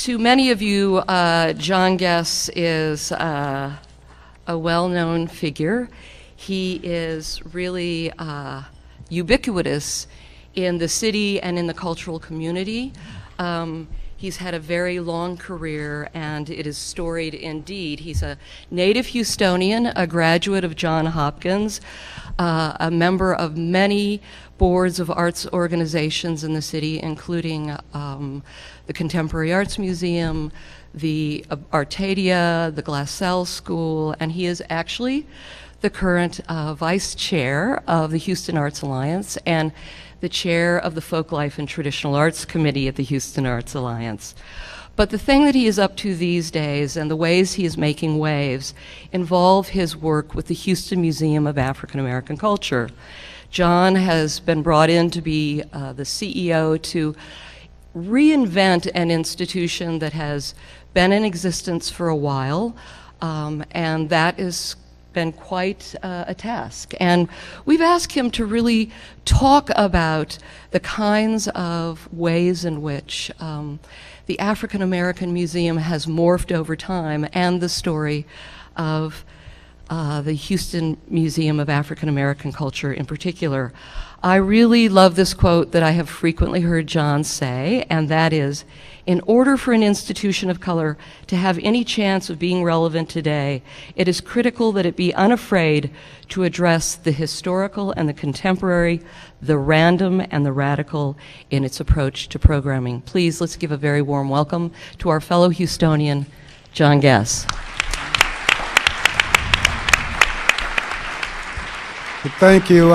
To many of you, John Guess is a well-known figure. He is really ubiquitous in the city and in the cultural community. He's had a very long career, and it is storied indeed. He's a native Houstonian, a graduate of Johns Hopkins, a member of many boards of arts organizations in the city, including the Contemporary Arts Museum, the Artadia, the Glassell School, and he is actually the current vice chair of the Houston Arts Alliance and the chair of the Folklife and Traditional Arts Committee at the Houston Arts Alliance. But the thing that he is up to these days and the ways he is making waves involve his work with the Houston Museum of African American Culture. John has been brought in to be the CEO to reinvent an institution that has been in existence for a while, and that has been quite a task. And we've asked him to really talk about the kinds of ways in which the African American Museum has morphed over time, and the story of the Houston Museum of African American Culture in particular. I really love this quote that I have frequently heard John say, and that is, "In order for an institution of color to have any chance of being relevant today, it is critical that it be unafraid to address the historical and the contemporary, the random and the radical in its approach to programming." Please, let's give a very warm welcome to our fellow Houstonian, John Guess. Thank you.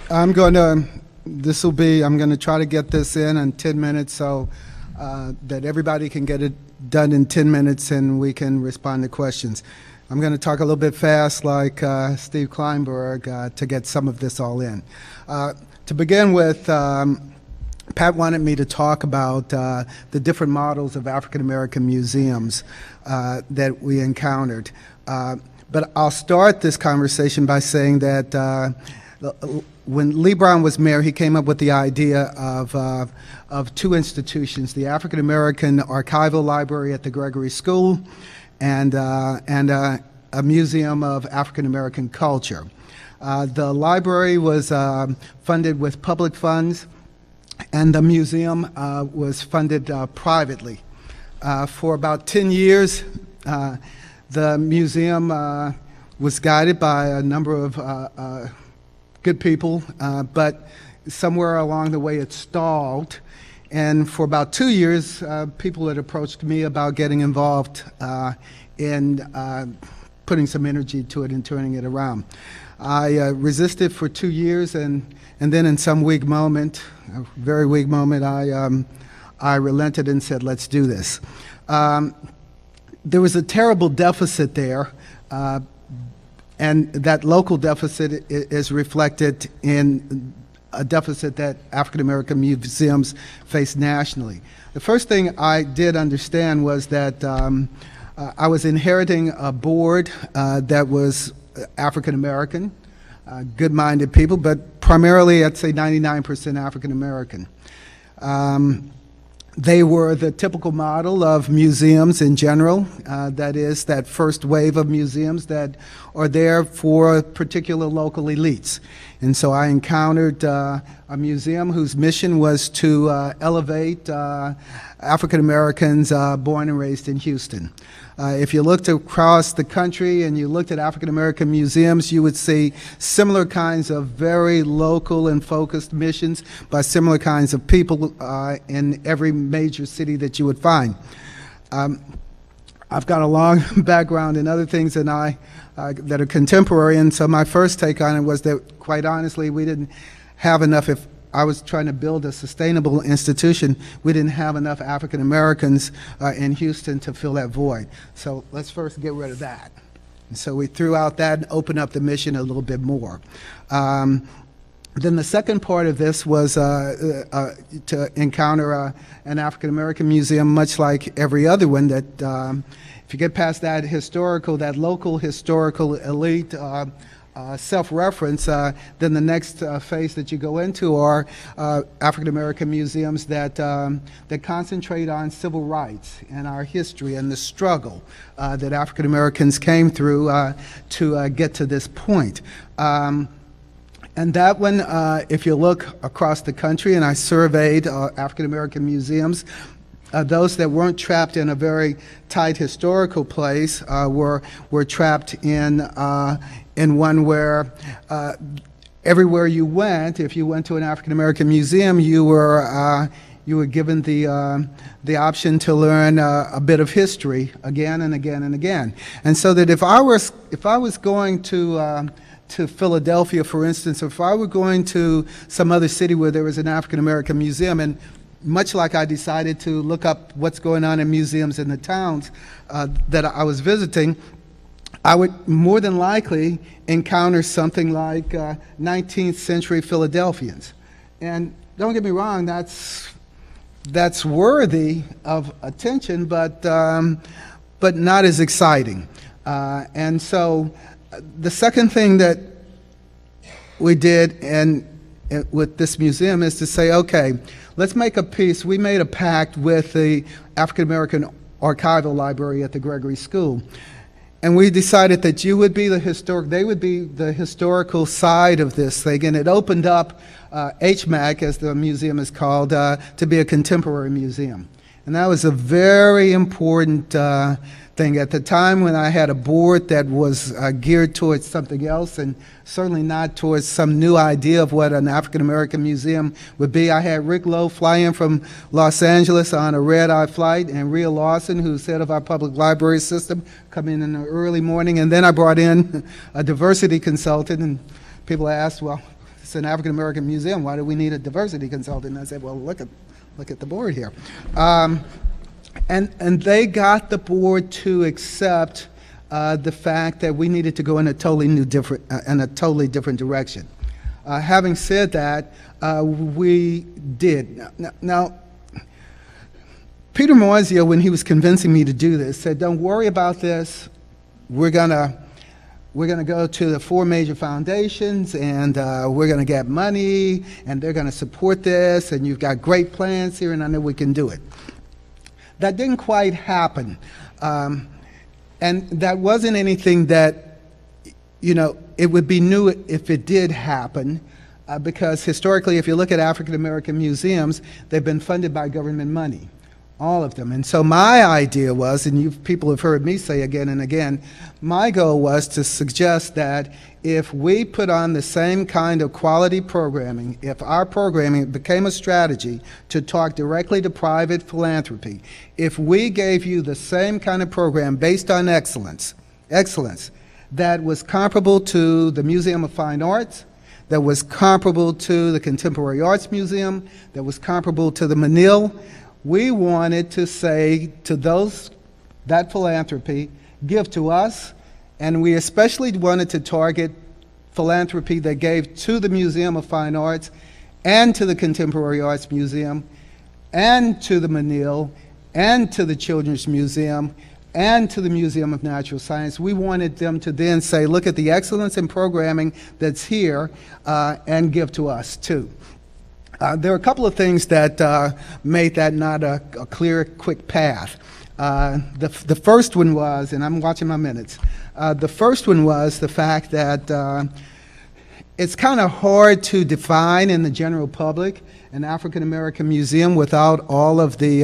I'm going to try to get this in 10 minutes so that everybody can get it done in 10 minutes and we can respond to questions. I'm going to talk a little bit fast like Steve Kleinberg to get some of this all in. To begin with, Pat wanted me to talk about the different models of African American museums that we encountered. But I'll start this conversation by saying that when Lee Brown was mayor, he came up with the idea of two institutions: the African American Archival Library at the Gregory School, and a Museum of African American Culture. The library was funded with public funds, and the museum was funded privately. For about 10 years, the museum was guided by a number of good people, but somewhere along the way it stalled. And for about 2 years, people had approached me about getting involved in putting some energy to it and turning it around. I resisted for 2 years, and then in some weak moment, a very weak moment, I relented and said, let's do this. There was a terrible deficit there, and that local deficit is reflected in a deficit that African American museums face nationally. The first thing I did understand was that I was inheriting a board that was African American, good-minded people, but primarily I'd say 99% African American. They were the typical model of museums in general, that is, that first wave of museums that are there for particular local elites. And so I encountered a museum whose mission was to elevate African Americans born and raised in Houston. If you looked across the country and you looked at African American museums, you would see similar kinds of very local and focused missions by similar kinds of people in every major city that you would find. I've got a long background in other things than that are contemporary, and so my first take on it was that, quite honestly, we didn't have enough. If I was trying to build a sustainable institution, we didn't have enough African Americans in Houston to fill that void. So let's first get rid of that. And so we threw out that and opened up the mission a little bit more. Then the second part of this was to encounter an African American museum, much like every other one, that if you get past that local historical elite, self-reference, then the next phase that you go into are African American museums that concentrate on civil rights and our history and the struggle that African Americans came through to get to this point. And that one, if you look across the country, and I surveyed African American museums, those that weren't trapped in a very tight historical place were trapped in one where everywhere you went, if you went to an African American museum, you were given the option to learn a bit of history again and again and again. And so that if I was going to Philadelphia, for instance, or if I were going to some other city where there was an African American museum, and much like I decided to look up what's going on in museums in the towns that I was visiting, I would more than likely encounter something like 19th century Philadelphians. And don't get me wrong, that's worthy of attention, but not as exciting. And so the second thing that we did with this museum is to say, okay, let's make a piece. We made a pact with the African American Archival Library at the Gregory School. And we decided that they would be the historical side of this thing, and it opened up HMAAC, as the museum is called, to be a contemporary museum. And that was a very important thing. At the time when I had a board that was geared towards something else, and certainly not towards some new idea of what an African American museum would be, I had Rick Lowe fly in from Los Angeles on a red-eye flight, and Rhea Lawson, who's head of our public library system, come in the early morning. And then I brought in a diversity consultant, and people asked, well, it's an African American museum, why do we need a diversity consultant? And I said, well, look at the board here. And they got the board to accept the fact that we needed to go in a totally different direction. Having said that, we did. Now, Peter Moisio, when he was convincing me to do this, said, "Don't worry about this. We're gonna go to the 4 major foundations, and we're gonna get money, and they're gonna support this, and you've got great plans here, and I know we can do it." That didn't quite happen. And that wasn't anything that, it would be new if it did happen, because historically, if you look at African American museums, they've been funded by government money, all of them. And so my idea was, and people have heard me say again and again, my goal was to suggest that if we put on the same kind of quality programming, if our programming became a strategy to talk directly to private philanthropy, if we gave you the same kind of program based on excellence that was comparable to the Museum of Fine Arts, that was comparable to the Contemporary Arts Museum, that was comparable to the Menil, we wanted to say to that philanthropy, give to us, and we especially wanted to target philanthropy that gave to the Museum of Fine Arts and to the Contemporary Arts Museum and to the Menil and to the Children's Museum and to the Museum of Natural Science. We wanted them to then say, look at the excellence in programming that's here and give to us too. There are a couple of things that made that not a clear, quick path. The first one was, and I'm watching my minutes, the first one was the fact that it's kind of hard to define in the general public an African American museum without all of the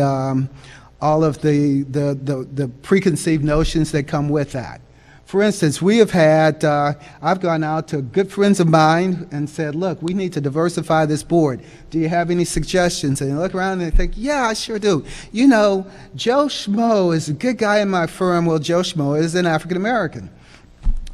preconceived notions that come with that. For instance, we have had, I've gone out to good friends of mine and said, look, we need to diversify this board. Do you have any suggestions? And they look around and they think, yeah, I sure do. Joe Schmo is a good guy in my firm. Well, Joe Schmo is an African American.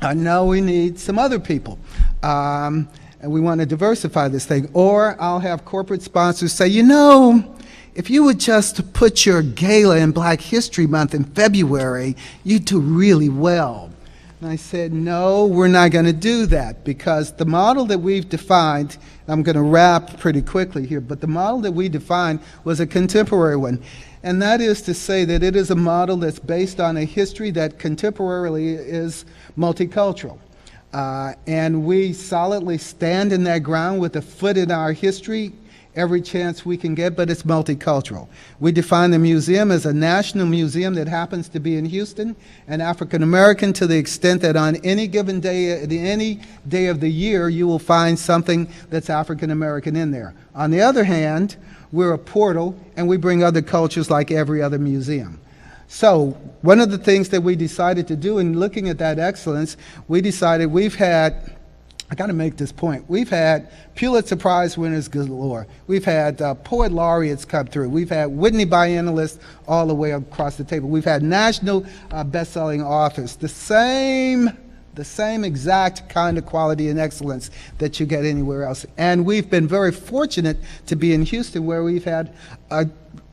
I know we need some other people. And we want to diversify this thing. Or I'll have corporate sponsors say, if you would just put your gala in Black History Month in February, you'd do really well. And I said, no, we're not going to do that, because the model that we've defined, I'm going to wrap pretty quickly here, but the model that we defined was a contemporary one. And that is to say that it is a model that's based on a history that contemporarily is multicultural. And we solidly stand in that ground with a foot in our history every chance we can get, but it's multicultural. We define the museum as a national museum that happens to be in Houston and African American to the extent that on any given day, any day of the year, you will find something that's African American in there. On the other hand, we're a portal and we bring other cultures like every other museum. So one of the things that we decided to do in looking at that excellence, we decided we've had, I got to make this point. We've had Pulitzer Prize winners galore. We've had poet laureates come through. We've had Whitney biennialists all the way across the table. We've had national best-selling authors. The same exact kind of quality and excellence that you get anywhere else. And we've been very fortunate to be in Houston, where we've had an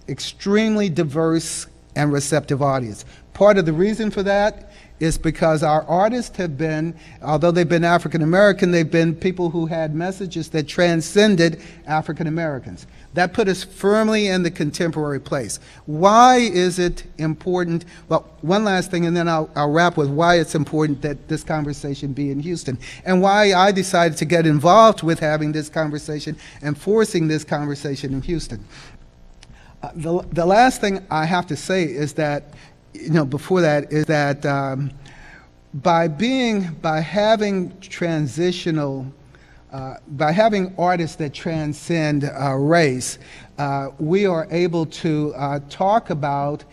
extremely diverse and receptive audience. Part of the reason for that is because our artists have been, although they've been African American, they've been people who had messages that transcended African Americans. That put us firmly in the contemporary place. Why is it important? Well, one last thing, and then I'll wrap with why it's important that this conversation be in Houston, and why I decided to get involved with having this conversation and forcing this conversation in Houston. The last thing I have to say is that, before that, is that by having artists that transcend race, we are able to talk about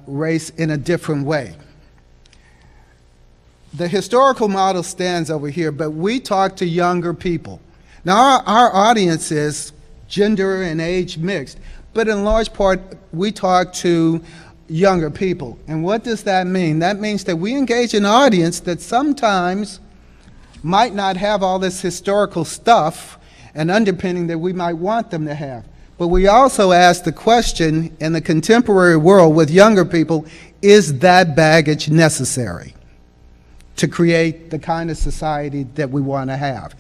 race in a different way. The historical model stands over here, but we talk to younger people. Now, our audience is gender and age mixed, but in large part, we talk to younger people. And what does that mean? That means that we engage an audience that sometimes might not have all this historical stuff and underpinning that we might want them to have. But we also ask the question in the contemporary world with younger people, is that baggage necessary to create the kind of society that we want to have?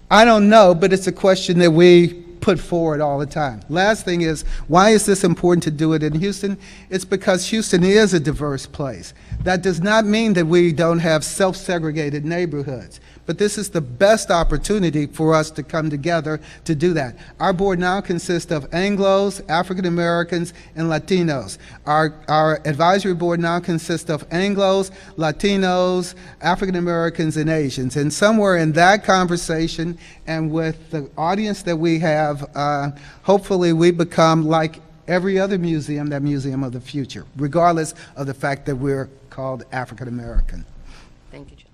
I don't know, but it's a question that we put forward all the time. Last thing is, why is this important to do it in Houston? It's because Houston is a diverse place. That does not mean that we don't have self-segregated neighborhoods, but this is the best opportunity for us to come together to do that. Our board now consists of Anglos, African Americans, and Latinos. Our advisory board now consists of Anglos, Latinos, African Americans, and Asians. And somewhere in that conversation and with the audience that we have, hopefully we become like every other museum, that museum of the future, regardless of the fact that we're called African American. Thank you, John.